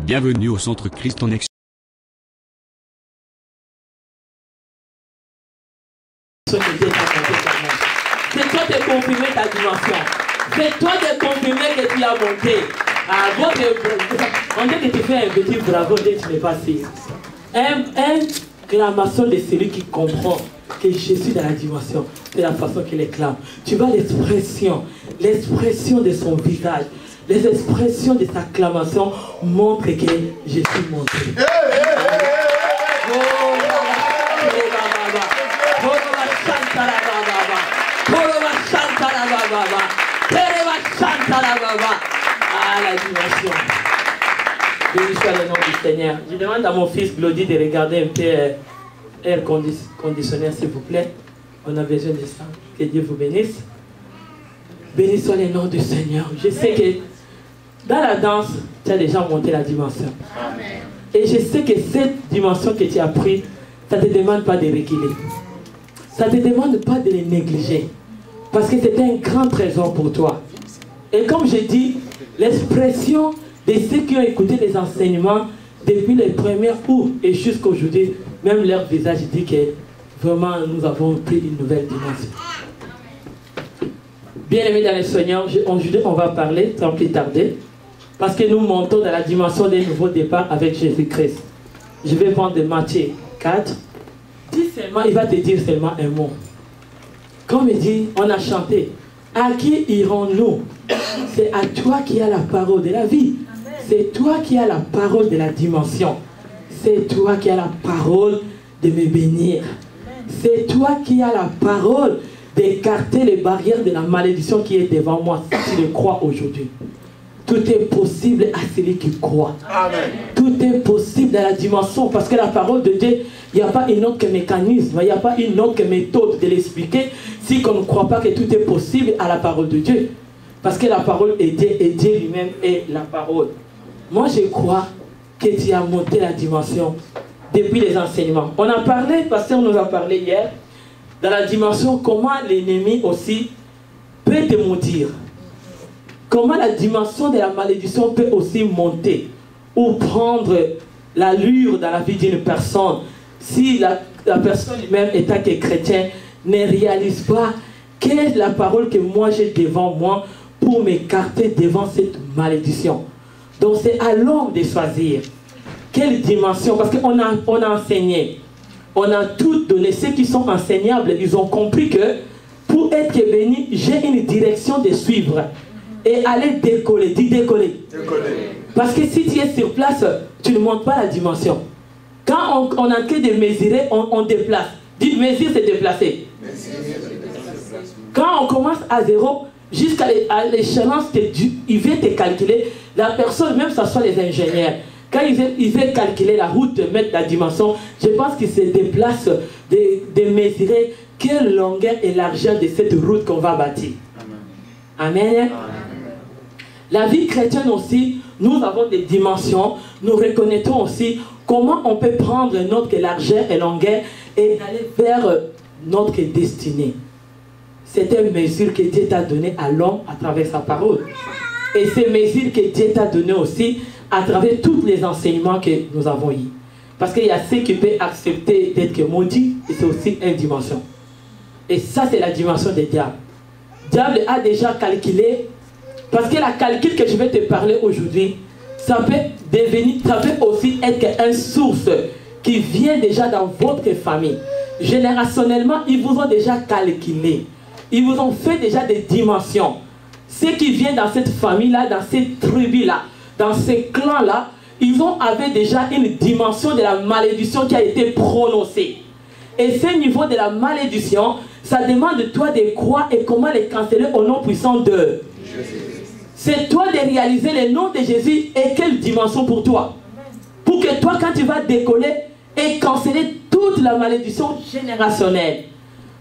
Bienvenue au Centre Christ en Action. C'est toi de confirmer ta dimension. C'est toi de confirmer que tu as monté. On dit que tu fais un petit bravo dès que tu n'es pas sûr. Clamation de celui qui comprend que je suis dans la dimension. C'est la façon qu'il éclame. Tu vois l'expression de son visage, les expressions de sa clamation montrent que je suis monté. Ah, la dimension. Béni soit le nom du Seigneur. Je demande à mon fils Glody de regarder un peu air conditionneur, s'il vous plaît. On a besoin de ça. Que Dieu vous bénisse. Béni soit le nom du Seigneur. Je sais que dans la danse, tu as déjà monté la dimension. Amen. Et je sais que cette dimension que tu as prise, ça ne te demande pas de reculer. Ça ne te demande pas de les négliger. Parce que c'est un grand trésor pour toi. Et comme je dis, l'expression de ceux qui ont écouté les enseignements depuis les premiers août et jusqu'à aujourd'hui, même leur visage dit que vraiment nous avons pris une nouvelle dimension. Bien-aimés dans le Seigneur, aujourd'hui on va parler sans plus tarder, parce que nous montons dans la dimension des nouveaux départs avec Jésus-Christ. Je vais prendre de Matthieu 4. Dis seulement, il va te dire seulement un mot. Comme il dit, on a chanté. À qui irons-nous? C'est à toi qui as la parole de la vie. C'est toi qui as la parole de la dimension. C'est toi qui as la parole de me bénir. C'est toi qui as la parole d'écarter les barrières de la malédiction qui est devant moi, si tu le crois aujourd'hui. Tout est possible à celui qui croit. Amen. Tout est possible dans la dimension, parce que la parole de Dieu, il n'y a pas un autre mécanisme, il n'y a pas une autre méthode de l'expliquer si on ne croit pas que tout est possible à la parole de Dieu. Parce que la parole est Dieu et Dieu lui-même est la parole. Moi, je crois que tu as monté la dimension depuis les enseignements. On a parlé, le pasteur nous a parlé hier, dans la dimension, comment l'ennemi aussi peut te maudire. Comment la dimension de la malédiction peut aussi monter ou prendre l'allure dans la vie d'une personne si la personne même étant que chrétien ne réalise pas quelle est la parole que moi j'ai devant moi pour m'écarter devant cette malédiction. Donc c'est à l'homme de choisir quelle dimension, parce qu'on a enseigné, on a tout donné. Ceux qui sont enseignables, ils ont compris que pour être béni, j'ai une direction de suivre et aller décoller, dis décoller. Parce que si tu es sur place, tu ne montes pas la dimension. Quand on a que de mesurer, on déplace. Dis mesure, c'est déplacer. Quand on commence à zéro, jusqu'à l'échéance que il veut te calculer, la personne, même ça soit les ingénieurs, quand ils veulent calculer la route, mettre la dimension, je pense qu'ils se déplacent de mesurer quelle longueur et largeur de cette route qu'on va bâtir. Amen. Amen. La vie chrétienne aussi, nous avons des dimensions, nous reconnaissons aussi comment on peut prendre notre largeur et longueur et aller vers notre destinée. C'est une mesure que Dieu t'a donnée à l'homme à travers sa parole. Et ces mesures que Dieu t'a données aussi à travers tous les enseignements que nous avons eus. Parce qu'il y a ceux qui peuvent accepter d'être maudits, et c'est aussi une dimension. Et ça, c'est la dimension des diables. Le diable a déjà calculé, parce que la calcul que je vais te parler aujourd'hui, ça peut aussi être une source qui vient déjà dans votre famille. Générationnellement, ils vous ont déjà calculé. Ils vous ont fait déjà des dimensions. Ceux qui viennent dans cette famille-là, dans cette tribu-là, dans ces clans-là, ils avaient déjà une dimension de la malédiction qui a été prononcée. Et ce niveau de la malédiction, ça demande de toi de croire et comment les canceller au nom puissant de Jésus. C'est toi de réaliser le nom de Jésus et quelle dimension pour toi. Pour que toi, quand tu vas décoller et canceller toute la malédiction générationnelle.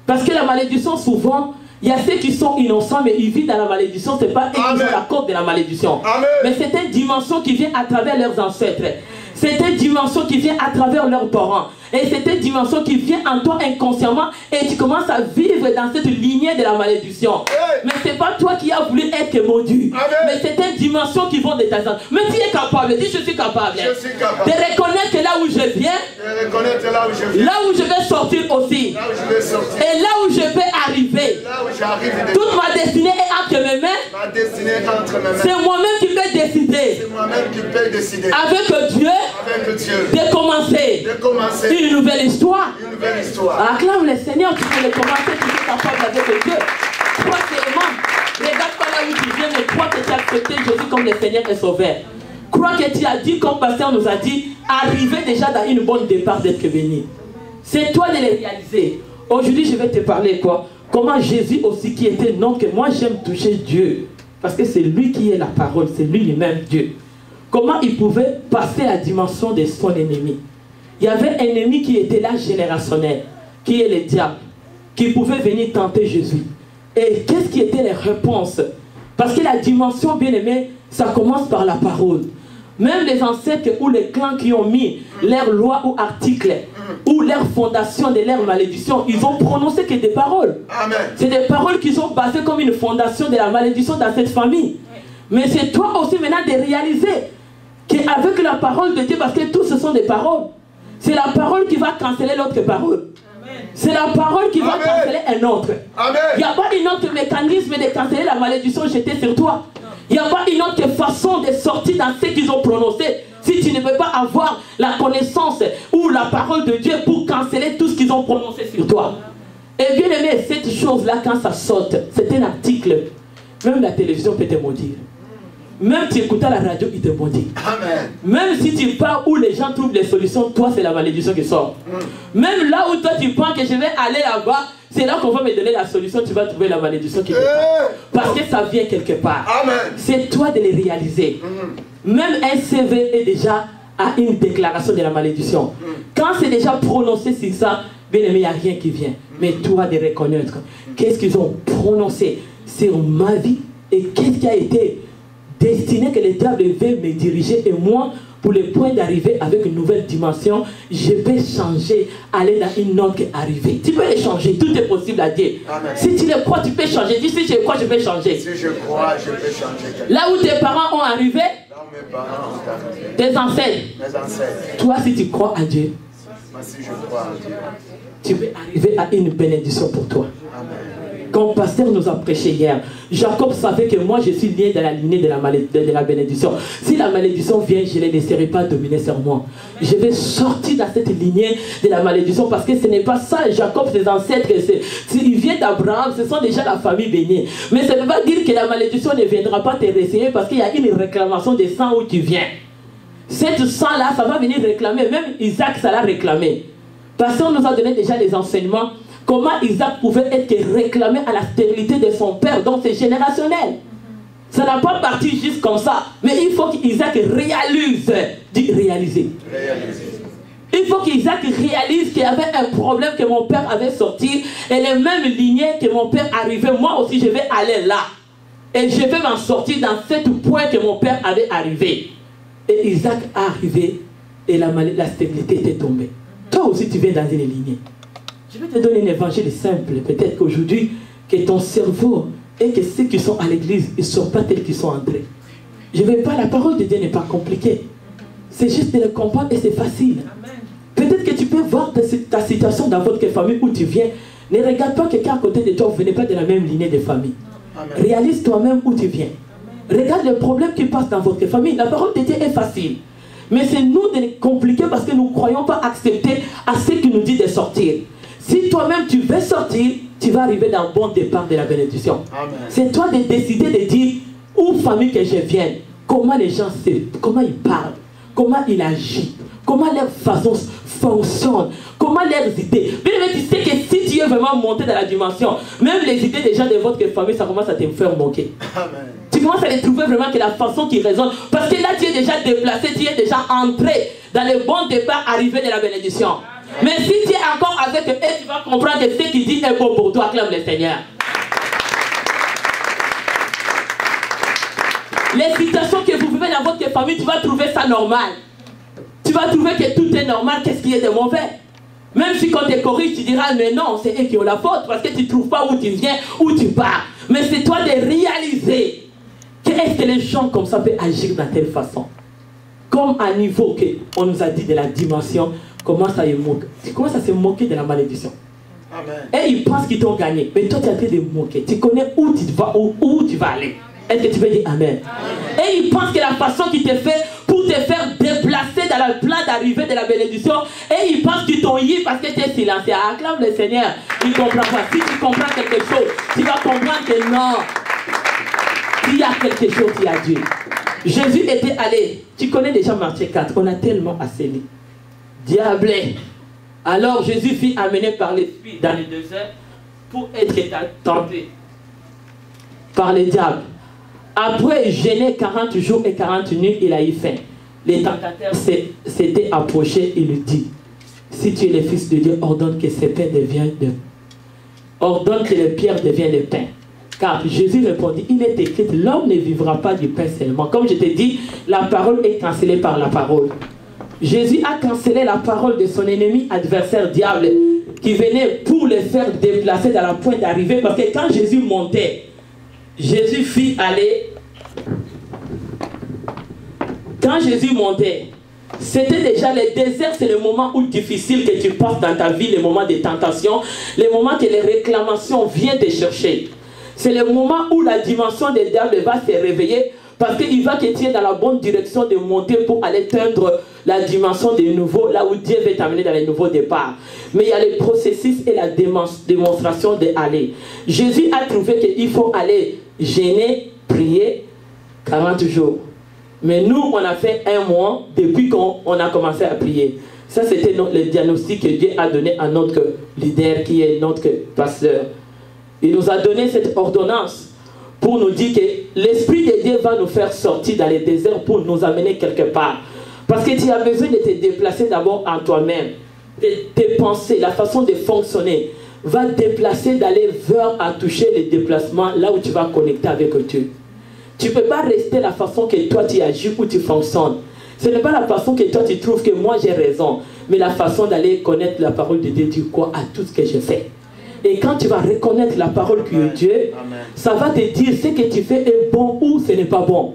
Parce que la malédiction, souvent, il y a ceux qui sont innocents, mais ils vivent dans la malédiction. Ce n'est pas eux qui sont la cause de la malédiction. Amen. Mais c'est une dimension qui vient à travers leurs ancêtres. C'est une dimension qui vient à travers leurs parents. Et c'est une dimension qui vient en toi inconsciemment et tu commences à vivre dans cette lignée de la malédiction. Mais ce n'est pas toi qui as voulu être maudit. Mais c'est une dimension qui vient de ta sang. Mais tu es capable, dis je suis capable. Je suis capable. De reconnaître que là où je viens, là où je vais sortir aussi, et là où je vais arriver, toute ma destinée est entre mes mains. C'est moi-même qui peux décider. Avec Dieu, de commencer une nouvelle histoire. Acclame le Seigneur, tu peux le commencer, tu es capable avec Dieu. Troisièmement, regarde pas là où tu viens, mais crois que tu as accepté Jésus comme le Seigneur et Sauveur. Crois que tu as dit, comme pasteur nous a dit, arriver déjà dans une bonne départ d'être béni. C'est toi de le réaliser. Aujourd'hui, je vais te parler quoi? Comment Jésus aussi qui était non que moi j'aime toucher Dieu. Parce que c'est lui qui est la parole, c'est lui-même Dieu. Comment il pouvait passer la dimension de son ennemi. Il y avait un ennemi qui était là générationnel, qui est le diable, qui pouvait venir tenter Jésus. Et qu'est-ce qui était les réponses? Parce que la dimension, bien aimée, ça commence par la parole. Même les ancêtres ou les clans qui ont mis leurs lois ou articles ou leur fondation de leur malédiction, ils ont prononcé que des paroles. C'est des paroles qui sont basées comme une fondation de la malédiction dans cette famille. Mais c'est toi aussi maintenant de réaliser qu'avec la parole de Dieu, parce que tous ce sont des paroles, c'est la parole qui va canceller l'autre parole. C'est la parole qui va canceller un autre. Il n'y a pas une autre mécanisme de canceller la malédiction jetée sur toi. Il n'y a pas une autre façon de sortir dans ce qu'ils ont prononcé. Si tu ne peux pas avoir la connaissance ou la parole de Dieu pour canceller tout ce qu'ils ont prononcé sur toi. Et bien aimé, cette chose-là, quand ça saute, c'est un article. Même la télévision peut te maudire. Même tu écoutes à la radio, il te maudit. Même si tu pars où les gens trouvent des solutions, toi c'est la malédiction qui sort. Même là où toi tu penses que je vais aller là-bas, c'est là qu'on va me donner la solution, tu vas trouver la malédiction qui te part. Parce que ça vient quelque part. C'est toi de les réaliser. Même un CV est déjà à une déclaration de la malédiction. Quand c'est déjà prononcé sur ça, bien aimé, il n'y a rien qui vient. Mais toi de reconnaître qu'est-ce qu'ils ont prononcé sur ma vie et qu'est-ce qui a été destiné que le diable devait me diriger et moi, pour le point d'arriver avec une nouvelle dimension, je vais changer, aller dans une autre arrivée. Tu peux les changer, tout est possible à Dieu. Si tu le crois, tu peux changer. Dis si je crois, je peux changer. Si je crois, je peux changer. Là où tes parents ont arrivé, là où mes parents ont arrivé, tes ancêtres, toi si tu crois à Dieu, si je crois à Dieu, tu peux arriver à une bénédiction pour toi. Amen. Quand le pasteur nous a prêché hier, Jacob savait que moi je suis lié dans la lignée de la bénédiction. Si la malédiction vient, je ne les laisserai pas dominer sur moi. Je vais sortir dans cette lignée de la malédiction parce que ce n'est pas ça. Jacob, ses ancêtres, il vient d'Abraham, ce sont déjà la famille bénie. Mais ça ne veut pas dire que la malédiction ne viendra pas te réessayer parce qu'il y a une réclamation de sang où tu viens. Cette sang-là, ça va venir réclamer. Même Isaac, ça l'a réclamé. Parce qu'on nous a donné déjà des enseignements. Comment Isaac pouvait être réclamé à la stérilité de son père. Donc c'est générationnel. Ça n'a pas parti juste comme ça. Mais il faut qu'Isaac réalise. Dit réaliser. Il faut qu'Isaac réalise qu'il y avait un problème que mon père avait sorti. Et les mêmes lignées que mon père arrivait. Moi aussi je vais aller là. Et je vais m'en sortir dans ce point que mon père avait arrivé. Et Isaac est arrivé. Et la stérilité était tombée. Toi aussi tu viens dans une lignée. Je vais te donner un évangile simple. Peut-être qu'aujourd'hui, que ton cerveau et que ceux qui sont à l'église, ils ne sont pas tels qu'ils sont entrés. Je ne vais pas, la parole de Dieu n'est pas compliquée. C'est juste de le comprendre et c'est facile. Peut-être que tu peux voir ta situation dans votre famille où tu viens. Ne regarde pas quelqu'un à côté de toi, vous ne venez pas de la même lignée de famille. Réalise toi-même où tu viens. Regarde le problème qui passe dans votre famille. La parole de Dieu est facile. Mais c'est nous de compliquer parce que nous ne croyons pas accepter à ce qu'il nous dit de sortir. Si toi-même tu veux sortir, tu vas arriver dans le bon départ de la bénédiction. C'est toi de décider de dire où famille que je viens, comment les gens comment ils parlent, comment ils agissent, comment leur façon fonctionne, comment leurs idées. Mais tu sais que si tu es vraiment monté dans la dimension, même les idées des gens de votre famille, ça commence à te faire moquer. Amen. Tu commences à les trouver vraiment que la façon qui résonne. Parce que là tu es déjà déplacé, tu es déjà entré dans le bon départ arrivé de la bénédiction. Mais si tu es encore avec eux, tu vas comprendre que ce qu'il dit est bon pour toi. Acclame le Seigneur. Les situations que vous vivez dans votre famille, tu vas trouver ça normal. Tu vas trouver que tout est normal. Qu'est-ce qui est de mauvais? Même si quand tu te corriges, tu diras, mais non, c'est eux qui ont la faute, parce que tu ne trouves pas où tu viens, où tu pars. Mais c'est toi de réaliser qu'est-ce que les gens comme ça peuvent agir d'une telle façon. Comme à niveau qu'on nous a dit de la dimension, commence à se moquer de la malédiction. Amen. Et ils pensent qu'ils t'ont gagné. Mais toi, tu es en train de moquer. Tu connais où tu vas, où tu vas aller. Est-ce que tu veux dire Amen? Amen. Et ils pensent que la façon qu'ils te fait pour te faire déplacer dans le plan d'arrivée de la bénédiction, et ils pensent qu'ils t'ont eu parce que tu es silencieux. Acclame le Seigneur. Il ne comprend pas. Si tu comprends quelque chose, tu vas comprendre que non. Il y a quelque chose qui a Dieu. Jésus était allé. Tu connais déjà Matthieu 4. On a tellement assailli. Diablé. Alors Jésus fut amené par l'Esprit dans le désert pour être tenté par le diable. Après jeûner 40 jours et 40 nuits, il a eu faim. Les tentateurs s'étaient approchés et lui dit, si tu es le Fils de Dieu, ordonne que ces pains deviennent de... ordonne que les pierres deviennent de pain. Car Jésus répondit, il est écrit, l'homme ne vivra pas du pain seulement. Comme je t'ai dit, la parole est cancellée par la parole. Jésus a cancellé la parole de son ennemi adversaire diable qui venait pour le faire déplacer dans la pointe d'arrivée. Parce que quand Jésus montait, Jésus fit aller. Quand Jésus montait, c'était déjà le désert, c'est le moment où difficile que tu passes dans ta vie, le moment de tentation, le moment que les réclamations viennent te chercher. C'est le moment où la dimension des diables va se réveiller parce qu'il va te tirer dans la bonne direction de monter pour aller teindre la dimension de nouveau, là où Dieu veut t'amener dans les nouveaux départs. Mais il y a le processus et la démonstration d'aller. Jésus a trouvé qu'il faut aller gêner, prier 40 jours. Mais nous, on a fait un mois depuis qu'on a commencé à prier. Ça, c'était le diagnostic que Dieu a donné à notre leader, qui est notre pasteur. Il nous a donné cette ordonnance pour nous dire que l'Esprit de Dieu va nous faire sortir dans les déserts pour nous amener quelque part. Parce que tu as besoin de te déplacer d'abord en toi-même. Tes pensées, la façon de fonctionner va te déplacer d'aller vers à toucher les déplacements là où tu vas connecter avec Dieu. Tu ne peux pas rester la façon que toi tu agis ou tu fonctionnes. Ce n'est pas la façon que toi tu trouves que moi j'ai raison, mais la façon d'aller connaître la parole de Dieu, dire quoi à tout ce que je fais. Et quand tu vas reconnaître la parole qui est Dieu, ça va te dire ce que tu fais est bon ou ce n'est pas bon.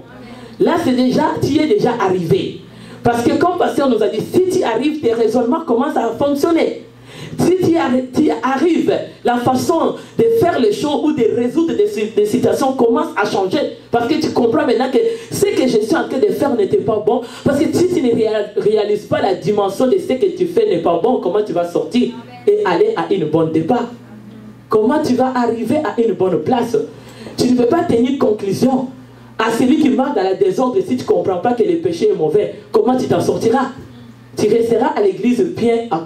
Là, c'est déjà, tu es déjà arrivé. Parce que comme pasteur nous a dit, si tu arrives, tes raisonnements commencent à fonctionner. Si tu arrives, la façon de faire les choses ou de résoudre des situations commence à changer. Parce que tu comprends maintenant que ce que je suis en train de faire n'était pas bon. Parce que si tu ne réalises pas la dimension de ce que tu fais n'est pas bon, comment tu vas sortir et aller à une bonne départ? Comment tu vas arriver à une bonne place? Tu ne peux pas tenir conclusion à celui qui marche dans la désordre si tu ne comprends pas que le péché est mauvais. Comment tu t'en sortiras? Tu resteras à l'église pied dans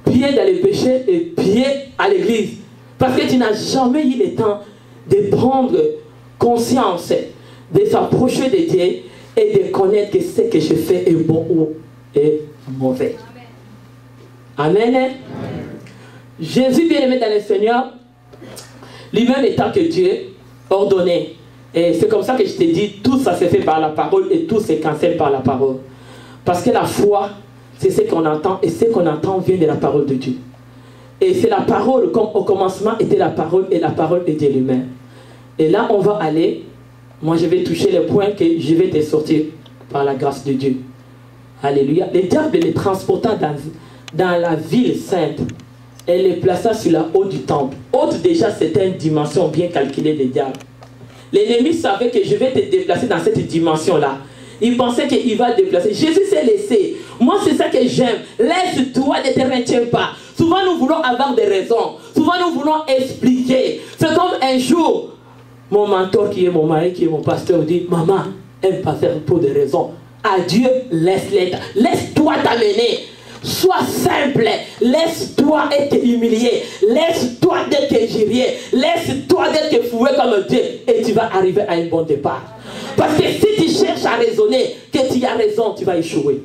le péché et pied à l'église. Parce que tu n'as jamais eu le temps de prendre conscience, de s'approcher de Dieu et de connaître que ce que je fais est bon ou est mauvais. Amen. Amen. Jésus, bien aimé dans le Seigneur, lui-même étant que Dieu ordonné. Et c'est comme ça que je t'ai dit, tout ça se fait par la parole et tout se cancelle par la parole. Parce que la foi, c'est ce qu'on entend et ce qu'on entend vient de la parole de Dieu. Et c'est la parole, comme au commencement était la parole et la parole était lui-même. Et là, on va aller, moi je vais toucher le point que je vais te sortir par la grâce de Dieu. Alléluia. Le diable les transporta dans la ville sainte. Elle les plaça sur la haute du temple. Haute déjà, c'était une dimension bien calculée des diables. L'ennemi savait que je vais te déplacer dans cette dimension-là. Il pensait qu'il va te déplacer. Jésus s'est laissé. Moi, c'est ça que j'aime. Laisse-toi, ne te retiens pas. Souvent, nous voulons avoir des raisons. Souvent, nous voulons expliquer. C'est comme un jour, mon mentor qui est mon mari, qui est mon pasteur, dit, maman, aime pas faire pour des raisons. Adieu, laisse-les. Laisse-toi t'amener. Sois simple, laisse-toi être humilié, laisse-toi être injurié, laisse-toi être foué comme Dieu et tu vas arriver à un bon départ. Parce que si tu cherches à raisonner que tu as raison, tu vas échouer.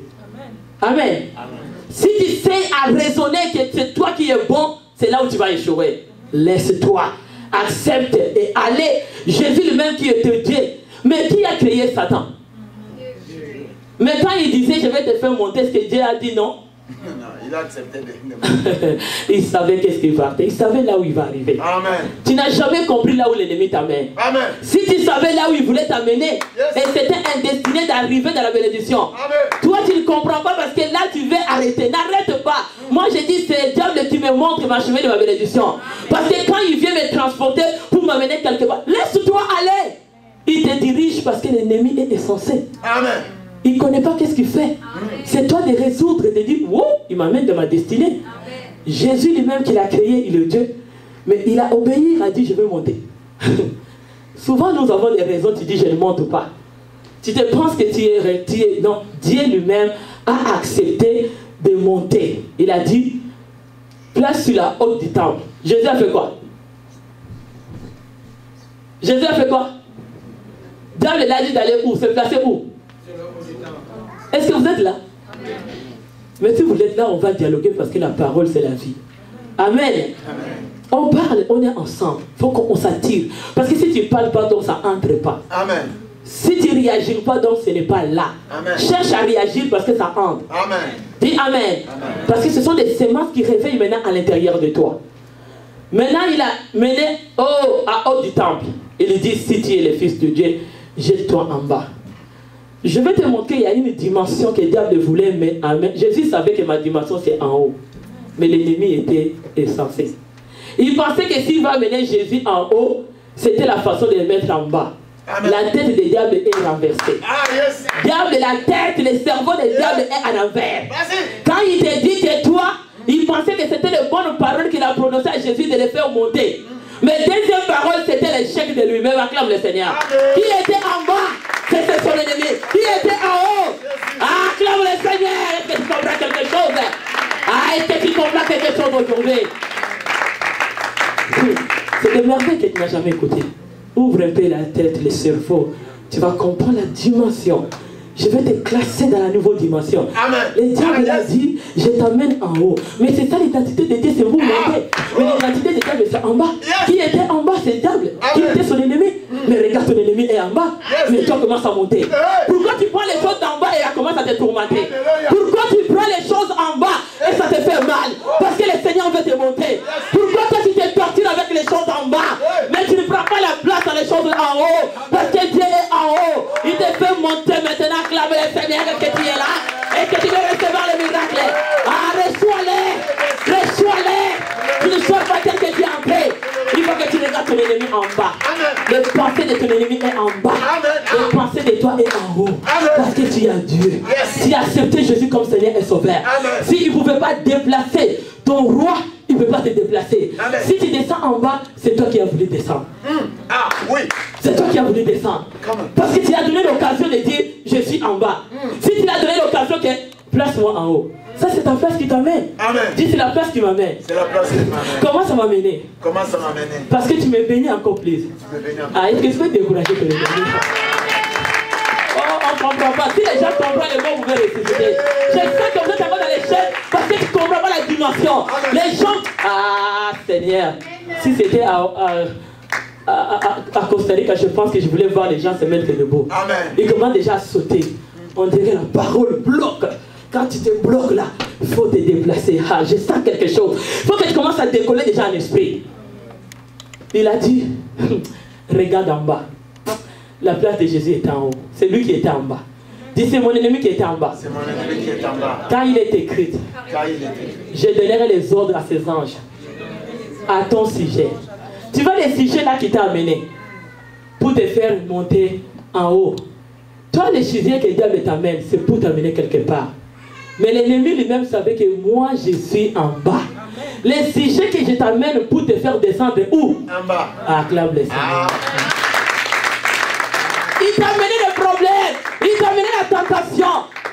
Amen. Amen. Si tu sais à raisonner que c'est toi qui es bon, c'est là où tu vas échouer. Laisse-toi, accepte et allez. Jésus lui-même qui était Dieu. Mais qui a créé Satan? Mais quand il disait je vais te faire monter, est-ce que Dieu a dit non? Non, il il a accepté de... Il savait qu'est-ce qu'il va faire. Il savait là où il va arriver. Amen. Tu n'as jamais compris là où l'ennemi t'amène. Amen. Si tu savais là où il voulait t'amener, Yes. et c'était un destiné d'arriver dans la bénédiction. Amen. Toi, tu ne comprends pas parce que là, tu veux arrêter. N'arrête pas. Moi, je dis, c'est le diable qui me montre ma chemin de ma bénédiction. Parce que quand il vient me transporter pour m'amener quelque part, laisse-toi aller. Il te dirige parce que l'ennemi est essentiel. Amen. Il ne connaît pas qu'est-ce qu'il fait. C'est toi de résoudre et de dire, wow, il m'amène dans ma destinée. Jésus lui-même qui l'a créé, il est Dieu. Mais il a obéi, il a dit, je vais monter. Souvent, nous avons des raisons, tu dis, je ne monte pas. Tu te penses que tu es... Non, Dieu lui-même a accepté de monter. Il a dit, place sur la haute du temple. Jésus a fait quoi? Jésus a fait quoi? Diable l'a dit d'aller où? Se placer où? Est-ce que vous êtes là? Mais si vous êtes là, on va dialoguer parce que la parole, c'est la vie. Amen. Amen. On parle, on est ensemble. Il faut qu'on s'attire. Parce que si tu ne parles pas, donc ça n'entre pas. Amen. Si tu ne réagis pas, donc ce n'est pas là. Amen. Cherche à réagir parce que ça entre. Amen. Dis Amen. Amen. Parce que ce sont des semences qui réveillent maintenant à l'intérieur de toi. Maintenant, il a mené à haut du temple. Il lui dit, si tu es le fils de Dieu, jette-toi en bas. Je vais te montrer, il y a une dimension que le diable voulait, mais Jésus savait que ma dimension c'est en haut. Mais l'ennemi était insensé. Il pensait que s'il va mener Jésus en haut, c'était la façon de le mettre en bas. Amen. La tête du diable est renversée. Ah, yes. Diable, la tête, le cerveau du diable est à l'envers. Vas-y. Quand il te dit tais-toi, il pensait que c'était les bonnes paroles qu'il a prononcées à Jésus de le faire monter. Mais deuxième parole, c'était l'échec de lui-même. Acclame le Seigneur. Amen. Qui était en bas, c'était son ennemi. Qui était en haut, acclame le Seigneur. Est-ce que tu comprends quelque chose? Ah, est-ce que tu comprends quelque chose aujourd'hui? C'est des merveilles que tu n'as jamais écoutées. Ouvre un peu la tête, le cerveau. Tu vas comprendre la dimension. Je vais te classer dans la nouvelle dimension. Amen. Le diable a dit, je t'amène en haut. Mais c'est ça l'identité de Dieu, c'est vous montez. Mais l'identité de diable, c'est en bas. Yes. Qui était en bas, c'est le diable. Qui Amen. était son ennemi. Mais regarde, ton ennemi est en bas. Yes. Mais toi commences à monter. Hey. Pourquoi tu prends les choses d'en bas et elle commence à te tourmenter? Alléluia. Pourquoi tu prends les choses en bas et ça te fait mal? Parce que le Seigneur veut te monter. Pourquoi toi tu te tortures avec les choses en bas, mais tu ne prends pas la place dans les choses en haut? Parce que Dieu est en haut. Il te fait monter maintenant. Clame le Seigneur que tu es là et que tu veux recevoir les miracles. Ah, reçois-les. Reçois-les. Tu ne sois pas tel que tu es entré. Il faut que tu regardes ton ennemi en bas. Amen. Le pensée de ton ennemi est en bas. Amen. Le pensée de toi est en haut. Amen. Parce que tu as Dieu. Yes. Tu as accepté Jésus comme Seigneur et Sauveur. Amen. S'il ne pouvait pas déplacer ton roi, il ne peut pas te déplacer. Amen. Si tu descends en bas, c'est toi qui as voulu descendre. Ah, oui. C'est toi qui as voulu descendre. Comment? Parce que tu as donné l'occasion de dire je suis en bas. Si tu as donné l'occasion que place-moi en haut. Ça c'est ta place qui t'amène. Amen. Dis c'est la place qui m'amène. C'est la place qui m'amène. Comment ça m'a mené? Comment ça m'a mené? Parce que tu me bénis encore plus. Tu peux venir. Ah, est-ce que je peux décourager que les bénis? Oh, on ne comprend pas. Si les gens comprennent le mot, vous pouvez ressusciter. Je sais que vous êtes encore dans les chaînes parce que tu ne comprends pas la dimension. Les gens. Ah, Seigneur. Si c'était à Costa Rica, je pense que je voulais voir les gens se mettre debout. Amen. Ils commencent déjà à sauter. On dirait la parole bloque. Quand tu te bloques là, il faut te déplacer. Ah, je sens quelque chose. Il faut que tu commences à décoller déjà en esprit. Il a dit, regarde en bas. La place de Jésus était en haut. C'est lui qui était en bas. Dis, c'est mon ennemi qui était en bas. C'est mon ennemi qui est en bas. Quand il est écrit, Car il est écrit. je donnerai les ordres à ses anges. À ton sujet. Tu vois les sujets là qui t'ont amené pour te faire monter en haut. Toi, les sujets que diable t'amène, c'est pour t'amener quelque part. Mais l'ennemi lui-même savait que moi, je suis en bas. Les sujets que je t'amène pour te faire descendre où? En bas. Acclame le Seigneur. Ah. Il t'a amené le problème. Il t'a amené la tentation.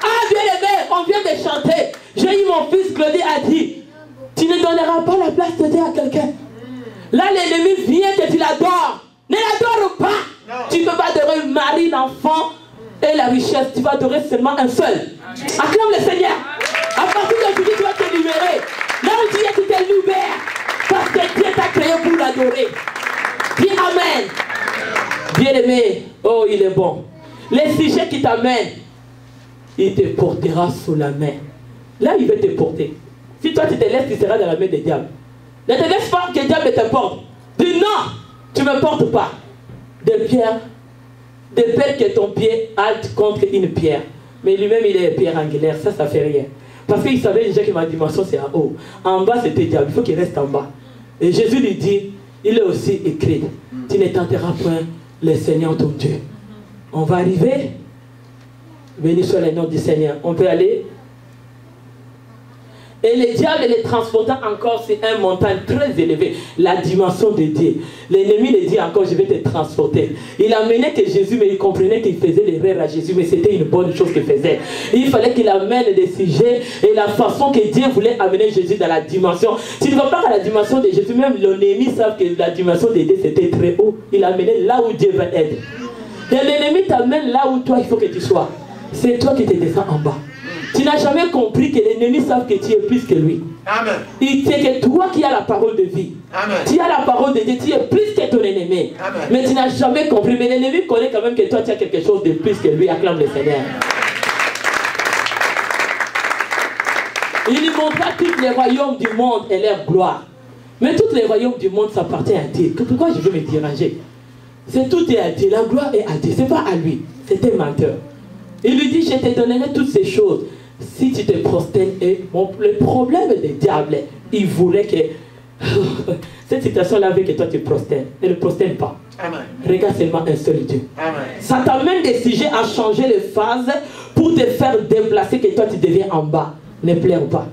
Ah, bien aimé, on vient de chanter. J'ai eu mon fils Claudie a dit, tu ne donneras pas la place de Dieu à quelqu'un. Là, l'ennemi vient que tu l'adores. Ne l'adore pas. Non. Tu ne peux pas adorer Marie, l'enfant et la richesse. Tu vas adorer seulement un seul. Acclame le Seigneur. À partir d'aujourd'hui, tu vas te libérer. Là où tu es, tu te libères. Parce que Dieu t'a créé pour l'adorer. Dis Amen. Bien-aimé, oh, il est bon. Les sujets qui t'amènent, il te portera sous la main. Là, il veut te porter. Si toi tu te laisses, tu seras dans la main des diables. Ne te laisse pas que le diable te porte. Dis non, tu ne me portes pas. Des pierres, de peur que ton pied halte contre une pierre. Mais lui-même, il est pierre angulaire, ça ne fait rien. Parce qu'il savait déjà que ma dimension, c'est en haut. En bas, c'était diable, il faut qu'il reste en bas. Et Jésus lui dit, il est aussi écrit, tu ne tenteras point le Seigneur ton Dieu. On va arriver. Béni soit le nom du Seigneur. On peut aller. Et le diable les transporta encore sur une montagne très élevée, la dimension de Dieu. L'ennemi lui dit encore, je vais te transporter. Il amenait que Jésus, mais il comprenait qu'il faisait l'erreur à Jésus, mais c'était une bonne chose qu'il faisait. Il fallait qu'il amène des sujets et la façon que Dieu voulait amener Jésus dans la dimension. Si tu ne vas pas à la dimension de Jésus, même l'ennemi savent que la dimension de Dieu c'était très haut. Il amenait là où Dieu va être. Et l'ennemi t'amène là où toi il faut que tu sois. C'est toi qui te descends en bas. Tu n'as jamais compris que l'ennemi savent que tu es plus que lui. Amen. Il sait que toi qui as la parole de vie. Amen. Tu as la parole de Dieu, tu es plus que ton ennemi. Amen. Mais tu n'as jamais compris. Mais l'ennemi connaît quand même que toi tu as quelque chose de plus que lui. Acclame le Seigneur. Il lui montra tous les royaumes du monde et leur gloire. Mais tous les royaumes du monde s'appartiennent à Dieu. Pourquoi je veux me déranger? C'est tout est à Dieu. La gloire est à Dieu. Ce n'est pas à lui. C'est un menteur. Il lui dit, je te donnerai toutes ces choses si tu te prosternes. Et le problème des diables, il voulait que cette situation-là veut que toi tu prosternes. Ne le prosterne pas. Amen. Regarde seulement un seul Dieu. Amen. Ça t'amène des sujets à changer les phases pour te faire déplacer, que toi tu deviens en bas. Ne pleure pas.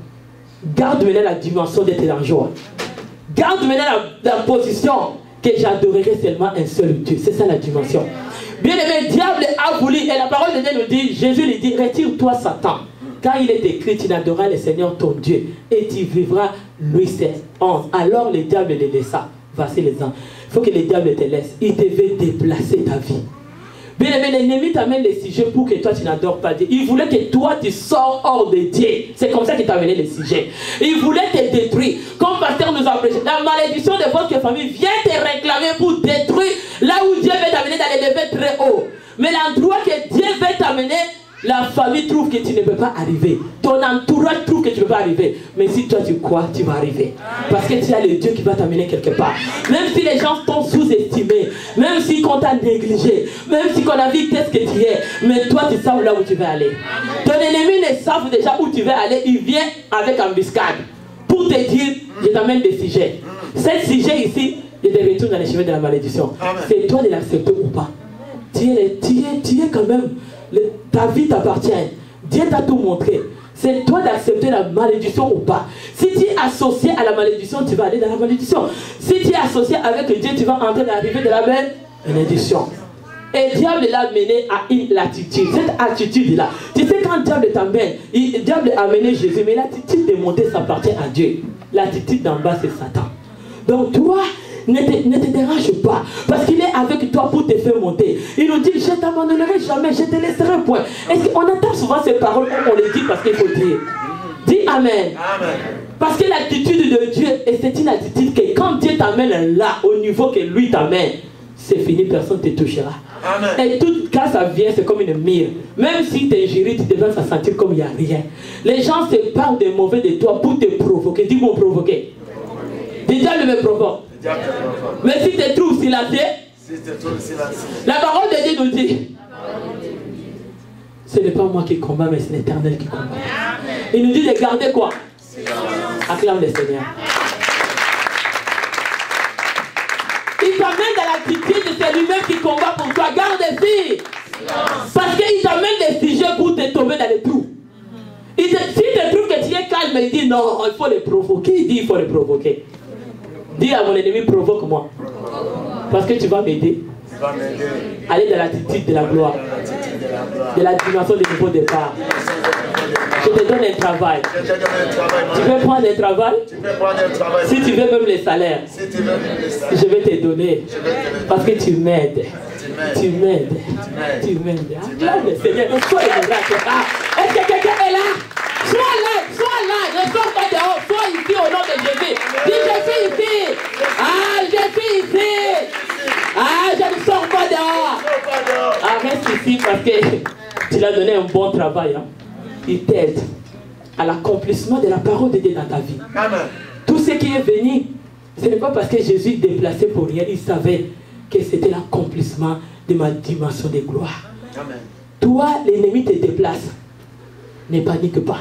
Garde maintenant la dimension d'être en joie. Garde maintenant la position que j'adorerai seulement un seul Dieu. C'est ça la dimension. Bien aimé, le diable a voulu, et la parole de Dieu nous dit, Jésus lui dit, retire-toi Satan. Car il est écrit, tu n'adoreras le Seigneur ton Dieu, et tu vivras lui ses anges. Alors le diable le laissa. Voici les anges. Il faut que le diable te laisse. Il devait déplacer ta vie. Bien aimé, l'ennemi t'amène les sujets pour que toi tu n'adores pas Dieu. Il voulait que toi tu sors hors de Dieu. C'est comme ça qu'il t'a amené les sujets. Il voulait te détruire. Comme pasteur nous a prêché, la malédiction de votre famille vient te réclamer pour détruire là où Dieu veut t'amener dans les levées très haut. Mais l'endroit que Dieu veut t'amener, la famille trouve que tu ne peux pas arriver. Ton entourage trouve que tu ne peux pas arriver. Mais si toi tu crois, tu vas arriver. Parce que tu as le Dieu qui va t'amener quelque part. Même si les gens t'ont sous-estimé, même si on t'a négligé, même si on a vu qu'est-ce que tu es, mais toi tu sais là où tu vas aller. Ton ennemi ne savent déjà où tu vas aller. Il vient avec embuscade pour te dire, je t'amène des sujets. Ces sujets ici, je te retourne dans les chemins de la malédiction. C'est toi de l'accepter ou pas. Tu es quand même, ta vie t'appartient. Dieu t'a tout montré. C'est toi d'accepter la malédiction ou pas. Si tu es associé à la malédiction, tu vas aller dans la malédiction. Si tu es associé avec Dieu, tu vas entrer dans l'arrivée de la bénédiction. Et le diable l'a mené à une attitude. Cette attitude-là, tu sais quand le diable t'amène, le diable a amené Jésus, mais l'attitude de monter, ça appartient à Dieu. L'attitude d'en bas, c'est Satan. Donc toi, ne te dérange pas, parce qu'il est avec toi pour te faire monter. Il nous dit, je ne t'abandonnerai jamais, je te laisserai point. Est-ce qu'on entend souvent ces paroles comme on les dit parce qu'il faut dire? Dis Amen. Amen. Parce que l'attitude de Dieu, et c'est une attitude que quand Dieu t'amène là, au niveau que lui t'amène, c'est fini, personne ne te touchera. Amen. Et tout cas ça vient, c'est comme une mire. Même si tu es injurié, tu devrais se sentir comme il n'y a rien. Les gens se parlent de mauvais de toi pour te provoquer. Dis-moi provoquer. Déjà, il me provoque. Mais si tu te trouves silencieux, la parole de Dieu nous dit, ce n'est pas moi qui combat, mais c'est l'Éternel qui combat. Il nous dit de garder quoi? Acclame le Seigneur. Il t'amène dans l'attitude, c'est lui-même qui combat pour toi. Garde les filles. Parce qu'il t'amène des sujets pour te tomber dans les trous. Si tu trouves que tu es calme, il dit non, il faut les provoquer. Il dit il faut les provoquer. Dis à mon ennemi, provoque-moi. Parce que tu vas m'aider. Aller dans l'attitude de la gloire. De la dimension du nouveau départ. Je te donne un travail. Tu veux prendre un travail? Si tu veux même les salaires, je vais te donner. Parce que tu m'aides. Tu m'aides. Tu m'aides. Acclame le Seigneur. Sois le miracle. Est-ce que quelqu'un est là? Sois là, ne sors pas dehors, sois ici au nom de Jésus. Dis, je suis ici. Ah, je suis ici. Ah, je ne sors pas dehors. Ah, reste ici parce que tu l'as donné un bon travail. Hein. Il t'aide. à l'accomplissement de la parole de Dieu dans ta vie. Amen. Tout ce qui est venu, ce n'est pas parce que Jésus est déplacé pour rien. Il savait que c'était l'accomplissement de ma dimension de gloire. Amen. Toi, l'ennemi te déplace. Ne panique pas.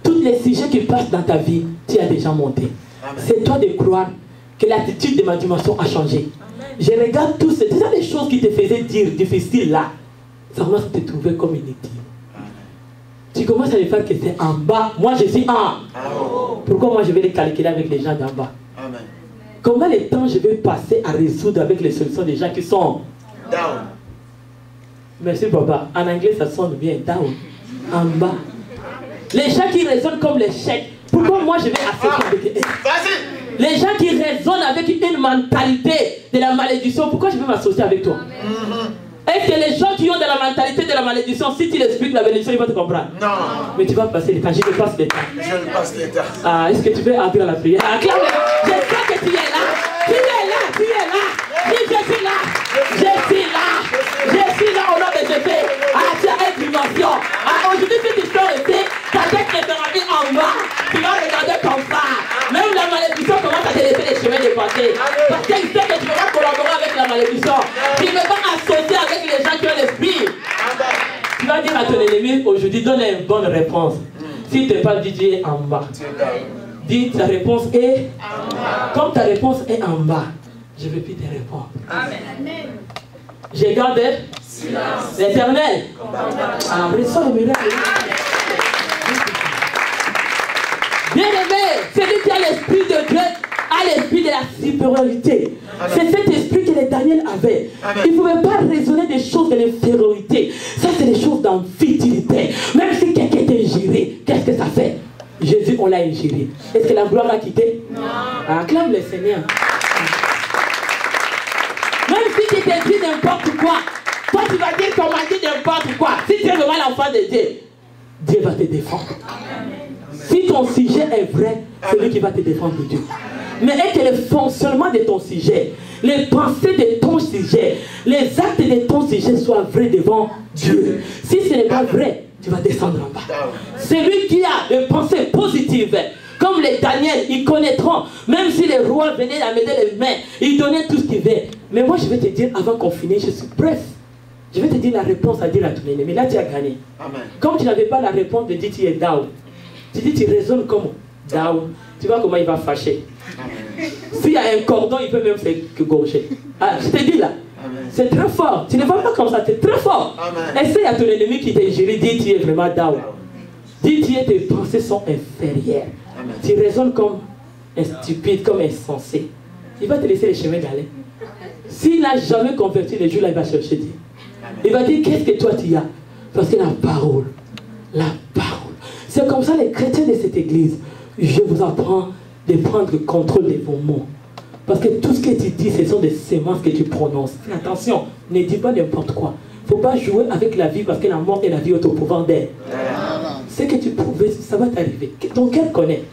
Tous les sujets qui passent dans ta vie, tu as déjà monté. C'est toi de croire que l'attitude de ma dimension a changé. Amen. Je regarde tout ce, déjà les choses qui te faisaient dire difficiles là, ça commence à te trouver comme inutile. Tu commences à les faire que c'est en bas. Moi, je suis en. Pourquoi moi, je vais les calculer avec les gens d'en bas? Amen. Combien de temps je vais passer à résoudre avec les solutions des gens qui sont down? Merci, papa. En anglais, ça sonne bien. Down. En bas. Les gens qui raisonnent comme les chèques. Pourquoi moi, je vais associer avec eux? Vas-y. Les gens qui raisonnent avec une mentalité de la malédiction, pourquoi je vais m'associer avec toi? Est-ce que les gens qui ont de la mentalité de la malédiction, si tu leur expliques la malédiction, ils vont te comprendre? Non. Mais tu vas passer le temps, je te passe le temps. Je passe le temps. Ah, est-ce que tu veux entrer dans la prière? Acclame. Je sais que tu es là. Tu es là, tu es là. Dis, je suis là. Je suis là. Je suis là au nom de Jésus. Ah, tu as une dimension. Ah, aujourd'hui, si tu sors ici, ta tête ne sera plus en bas. Tu vas regarder comme ça. Même la malédiction commence à te laisser les chemins de passer. Parce qu'il sait que tu ne vas pas collaborer avec la malédiction. Tu ne vas pas associer avec les gens qui ont l'esprit. Tu vas dire à ton ennemi aujourd'hui, donne une bonne réponse. Si tu n'es pas dit, tu es en bas. Dis ta réponse est en bas. Comme ta réponse est en bas, je ne vais plus te répondre. Amen. J'ai gardé silence. L'Éternel. Alors, reçois le miracle. Bien-aimé, celui qui a l'esprit de Dieu a l'esprit de la supériorité. C'est cet esprit que les Daniel avait. Amen. Il ne pouvait pas raisonner des choses de l'infériorité. Ça, c'est des choses d'infutilité. Même si quelqu'un est ingéré, qu'est-ce que ça fait? Jésus, on l'a ingéré. Est-ce que la gloire l'a quitté? Non. Acclame le Seigneur. Même si tu te dis n'importe quoi, toi tu vas dire qu'on m'a dit n'importe quoi. Si tu es vraiment l'enfant de Dieu, Dieu va te défendre. Si ton sujet est vrai, c'est lui qui va te défendre de Dieu. Mais est-ce que le fonctionnement de ton sujet, les pensées de ton sujet, les actes de ton sujet soient vrais devant Dieu? Si ce n'est pas vrai, tu vas descendre en bas. Celui qui a des pensées positives, comme les Daniel, ils connaîtront. Même si les rois venaient à mettre les mains, ils donnaient tout ce qu'ils veulent. Mais moi, je vais te dire, avant qu'on finisse, je suis bref. Je vais te dire la réponse à dire à ton ennemi. Là, tu as gagné. Amen. Comme tu n'avais pas la réponse de dire tu es down. Tu dis, tu raisonnes comme down. Tu vois comment il va fâcher. S'il y a un cordon, il peut même se gorger. Ah, je te dis là. C'est très fort. Tu ne vas pas comme ça, c'est très fort. Amen. Essaye à ton ennemi qui t'a géré, dis tu es vraiment down. Dis tu es, tes pensées sont inférieures. Amen. Tu raisonnes comme un stupide, comme insensé. Il va te laisser les chemins d'aller. S'il n'a jamais converti les jours là, il va chercher Dieu. Il va dire qu'est-ce que toi tu as? Parce que la parole. C'est comme ça les chrétiens de cette église. Je vous apprends de prendre le contrôle de vos mots. Parce que tout ce que tu dis, ce sont des semences que tu prononces. Fais attention, ne dis pas n'importe quoi. Il ne faut pas jouer avec la vie parce que la mort et la vie sont au pouvoir d'elle. Ce que tu prouves, ça va t'arriver. Ton cœur connaît.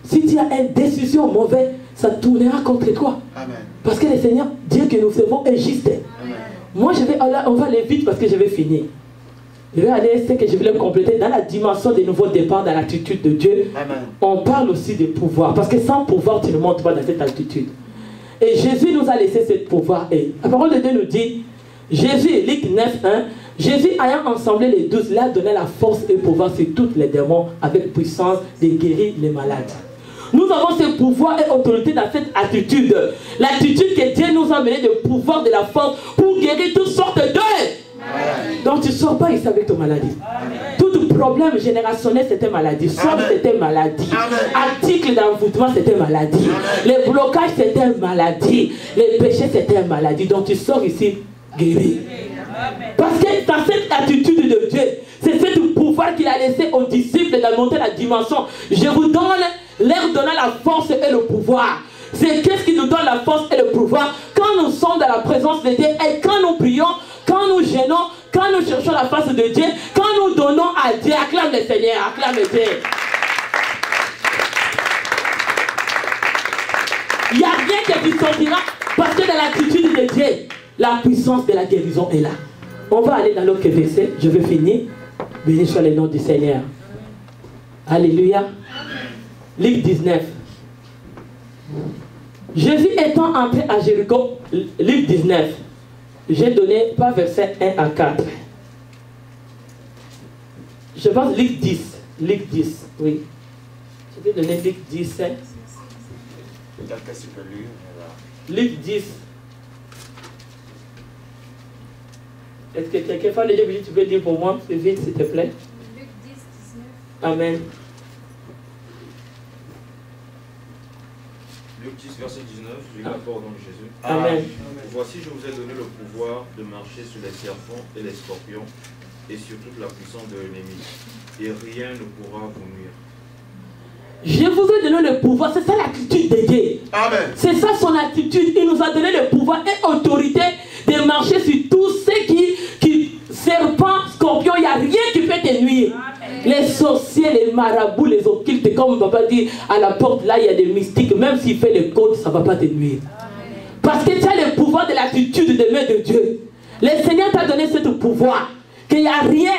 Si tu as une décision mauvaise, ça tournera contre toi. Amen. Parce que le Seigneur, Dieu que nous servons est juste. Amen. Moi, on va aller vite parce que je vais finir. Je vais aller, ce que je voulais compléter dans la dimension des nouveaux départs, dans l'attitude de Dieu. Amen. On parle aussi de pouvoir. Parce que sans pouvoir, tu ne montes pas dans cette attitude. Et Jésus nous a laissé ce pouvoir. Et la parole de Dieu nous dit, Jésus, Luc 9, 1, Jésus ayant ensemblé les 12, leur donné la force et le pouvoir sur tous les démons avec puissance de guérir les malades. Nous avons ce pouvoir et autorité dans cette attitude. L'attitude que Dieu nous a mené de pouvoir, de la force pour guérir toutes sortes de... Donc tu ne sors pas ici avec ton maladie. Amen. Tout problème générationnel c'était maladie. Sort c'était maladie. Article d'envoûtement c'était maladie. Amen. Les blocages c'était maladie. Les péchés c'était maladie. Donc tu sors ici guéri. Amen. Parce que dans cette attitude de Dieu, c'est ce pouvoir qu'il a laissé aux disciples de monter la dimension. Je vous donne, leur donnant la force et le pouvoir. C'est qu'est-ce qui nous donne la force et le pouvoir quand nous sommes dans la présence de Dieu et quand nous prions, quand nous gênons, quand nous cherchons la face de Dieu, quand nous donnons à Dieu. Acclame le Seigneur, acclame Dieu. Il n'y a rien que tu sentiras parce que dans l'attitude de Dieu, la puissance de la guérison est là. On va aller dans l'autre verset, je vais finir. Béni soit le nom du Seigneur. Alléluia. Luc 19. Jésus étant entré à Jéricho, Luc 19. J'ai donné pas verset 1 à 4. Je pense Luc 10. Luc 10, oui. Je vais donner Luc 10. Quelqu'un qui peut lire. Luc 10. Est-ce que quelquefois les gens me disent, tu peux lire pour moi, c'est vite s'il te plaît. Luc 10, 19. Amen. Luc 10, verset 19, je lis encore au nom de Jésus. Amen. Voici, je vous ai donné le pouvoir de marcher sur les serpents et les scorpions et sur toute la puissance de l'ennemi, et rien ne pourra vous nuire. Je vous ai donné le pouvoir, c'est ça l'attitude de Dieu. Amen. C'est ça son attitude. Il nous a donné le pouvoir et autorité de marcher sur tous ceux qui serpents, scorpions, il n'y a rien qui peut te nuire. Les sorciers, les marabouts, les occultes, comme papa dit, à la porte, là, il y a des mystiques. Même s'il fait le code, ça ne va pas te nuire. Parce que tu as le pouvoir de l'attitude de main de Dieu. Le Seigneur t'a donné ce pouvoir. Qu'il n'y a rien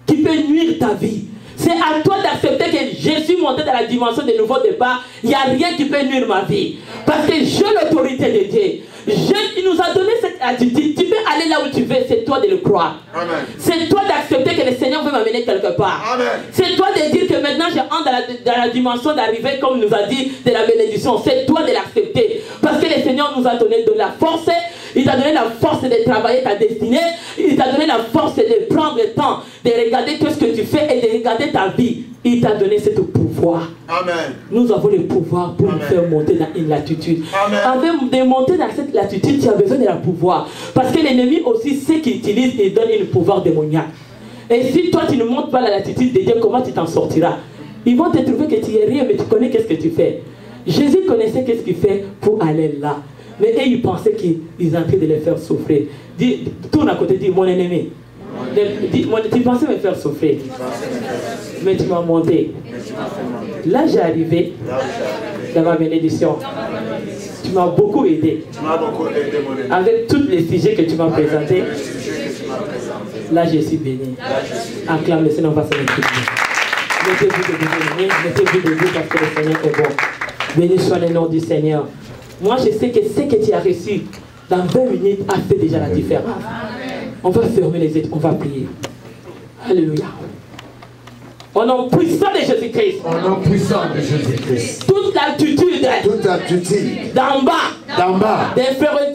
qui peut nuire ta vie. C'est à toi d'accepter que je suis monté dans la dimension des nouveaux départs. Il n'y a rien qui peut nuire ma vie. Parce que j'ai l'autorité de Dieu. Il nous a donné cette attitude. Tu peux aller là où tu veux, c'est toi de le croire. C'est toi d'accepter que le Seigneur veut m'amener quelque part. C'est toi de dire que maintenant je entre dans la dimension d'arriver, comme nous a dit, de la bénédiction. C'est toi de l'accepter. Parce que le Seigneur nous a donné de la force. Il t'a donné la force de travailler ta destinée. Il t'a donné la force de prendre le temps de regarder tout ce que tu fais et de regarder ta vie. Il t'a donné ce pouvoir. Amen. Nous avons le pouvoir pour nous faire monter dans une latitude. Avant de monter dans cette latitude, tu as besoin de la pouvoir. Parce que l'ennemi aussi, ce qu'il utilise, il donne le pouvoir démoniaque. Et si toi, tu ne montes pas la latitude de Dieu, comment tu t'en sortiras? Ils vont te trouver que tu es rien, mais tu connais qu'est-ce que tu fais. Jésus connaissait qu'est-ce qu'il fait pour aller là. Mais eux, ils pensaient qu'ils étaient en train de les faire souffrir. Dis, tourne à côté, dis, mon ennemi. Tu pensais me faire souffrir. Mais tu m'as monté. Là, j'ai arrivé dans ma bénédiction. Tu m'as beaucoup aidé. Avec tous les sujets que tu m'as présentés. Là, je suis béni. Acclame le Seigneur, on va se mettre. Mettez-vous debout, mettez-vous debout parce que le Seigneur est bon. Béni soit le nom du Seigneur. Moi, je sais que ce que tu as reçu dans 20 minutes a fait déjà la différence. On va fermer les yeux, on va prier. Alléluia. Au nom puissant de Jésus-Christ. Au nom puissant de Jésus-Christ. Toute l'attitude Toute attitude d'en bas, d'en bas, d'infériorité